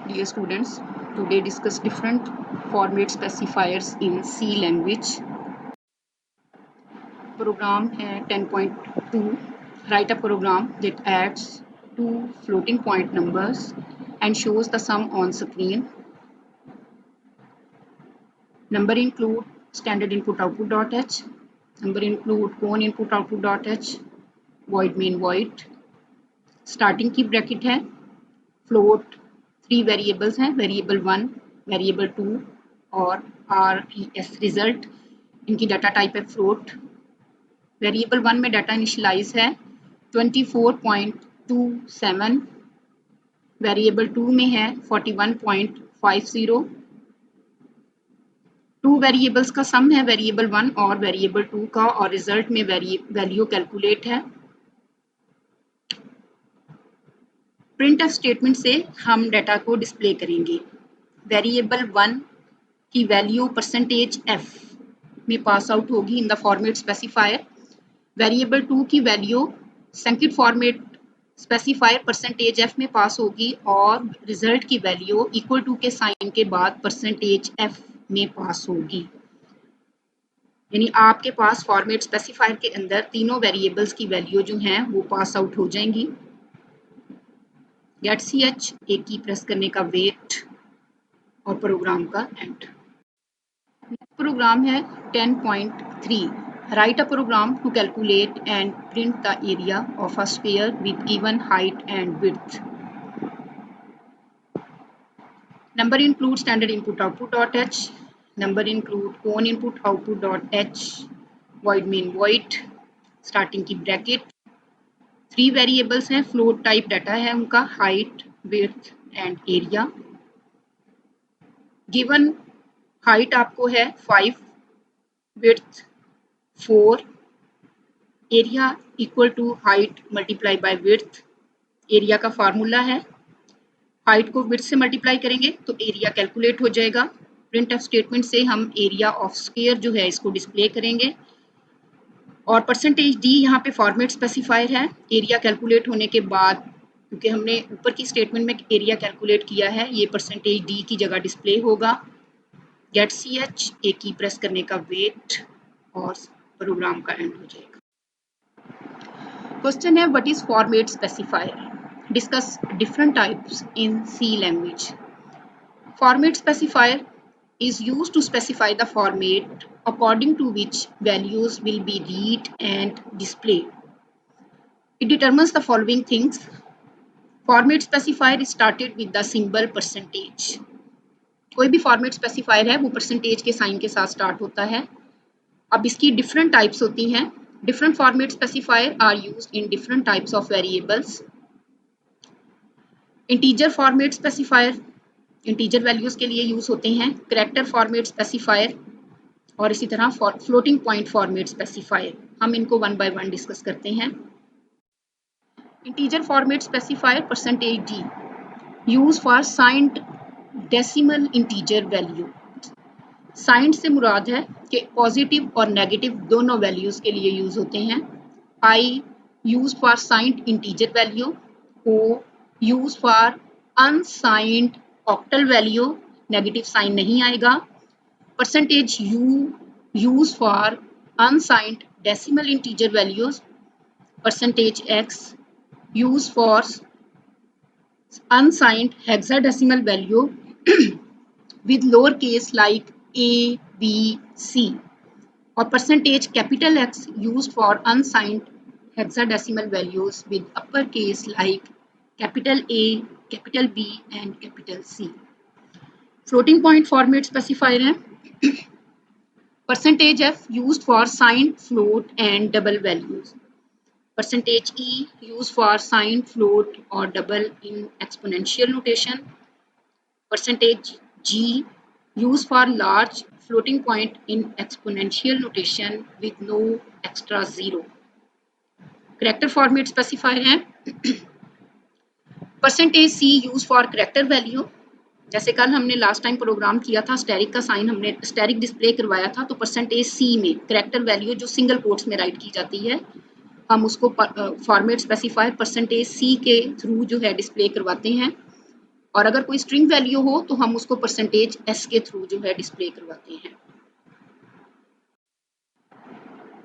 Dear students, today discuss different format specifiers in C language. Program है 10.2. Write a program that adds two floating point numbers and shows the sum on screen. Number include standard input output.h. Number include cone input output.h. Void main void. Starting की bracket है. Float 3 variables हैं, variable 1, variable 2 और res result. इनकी data type है float. Variable 1 में data initialise है 24.27, variable 2 में है 41.50. टू वेरिएबल्स का सम है वेरिएबल 1 और वेरिएबल 2 का और रिजल्ट में वैल्यू कैलकुलेट है. प्रिंटफ स्टेटमेंट से हम डाटा को डिस्प्ले करेंगे. वेरिएबल 1 की वैल्यू %f में पास आउट होगी in the format specifier. Variable 2 की वैल्यू संकेत फॉर्मेट स्पेसिफायर %f में पास होगी और रिजल्ट की वैल्यू इक्वल टू के साइन के बाद %f में पास होगी. यानी आपके पास फॉर्मेट स्पेसिफायर के अंदर तीनों वेरिएबल्स की वैल्यू जो हैं वो पास आउट हो जाएंगी. गेट ch एक की प्रेस करने का वेट और प्रोग्राम का एंड. प्रोग्राम है 10.3. Write a program to calculate and print the area of a sphere with given height and width. Number include standard input output. Number include cone input output. void main void. Starting की bracket. 3 variables हैं, float type data है उनका, height, width and area. Given height आपको है 5, width 4, area equal to height multiply by width. Area का formula है, height को width से मल्टीप्लाई करेंगे तो एरिया कैलकुलेट हो जाएगा. प्रिंटफ स्टेटमेंट से हम एरिया ऑफ स्क्वायर जो है इसको डिस्प्ले करेंगे और %d यहाँ पे फॉर्मेट स्पेसिफायर है. एरिया कैलकुलेट होने के बाद, क्योंकि हमने ऊपर की स्टेटमेंट में एरिया कैलकुलेट किया है, ये %d की जगह डिस्प्ले होगा. गेट ch एक की प्रेस करने का वेट और प्रोग्राम का एंड हो जाएगा. क्वेश्चन है what is format specifier. Discuss different types in C language. Format specifier is used to specify the format according to which values will be read and displayed. It determines the following things. Format specifier is started with the symbol %. कोई भी format specifier है वो % के sign के साथ start होता है. अब इसकी डिफरेंट टाइप्स होती हैं. Different format specifier are used in different types of variables. Integer format specifier integer values के लिए यूज होते हैं. करैक्टर फॉर्मेट स्पेसिफायर और इसी तरह फ्लोटिंग पॉइंट फॉर्मेट स्पेसिफायर. हम इनको वन बाय वन डिस्कस करते हैं. Integer format specifier %d use for signed decimal integer value. Signed से मुराद है कि पॉजिटिव और नेगेटिव दोनों वैल्यूज के लिए यूज होते हैं. I use for signed integer value. O use for unsigned octal value, negative sign नहीं आएगा. %u use for unsigned decimal integer values. %x use for unsigned hexadecimal value with lower case like a, b, c. और %X used for unsigned hexadecimal values with upper case like capital A, capital B and capital C. Floating point format specifier है %F used for signed float and double values. %E used for signed float or double in exponential notation. %G used for large floating point in exponential notation with no extra zero. Character format specifier है %C use for character value. जैसे कल हमने last time programme किया था, steric का sign हमने steric display करवाया था, तो %C में करैक्टर वैल्यू जो सिंगल कोट्स में राइट की जाती है, हम उसको फॉर्मेट स्पेसिफायर %C के थ्रू जो है डिस्प्ले करवाते हैं. और अगर कोई स्ट्रिंग वैल्यू हो तो हम उसको परसेंटेज एस के थ्रू जो है डिस्प्ले करवाते हैं।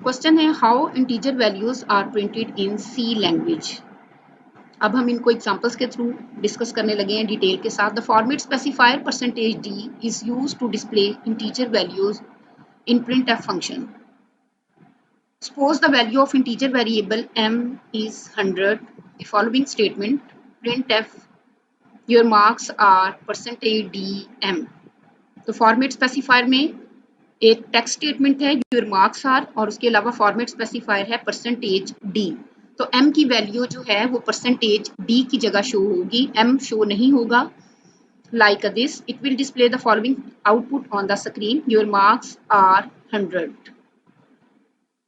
क्वेश्चन है how integer values are printed in C language. अब हम इनको एग्जांपल्स के थ्रू डिस्कस करने लगे हैं डिटेल के साथ। The format specifier percentage d is used to display integer values in printf function. Suppose the value of integer variable m is 100. The following statement printf your marks are percentage %d_m. तो format specifier में एक text statement है your marks are और उसके अलावा format specifier है percentage D. तो m की वैल्यू जो है वो परसेंटेज d की जगह शो होगी, m शो नहीं होगा। Like this, it will display the following output on the screen. Your marks are 100.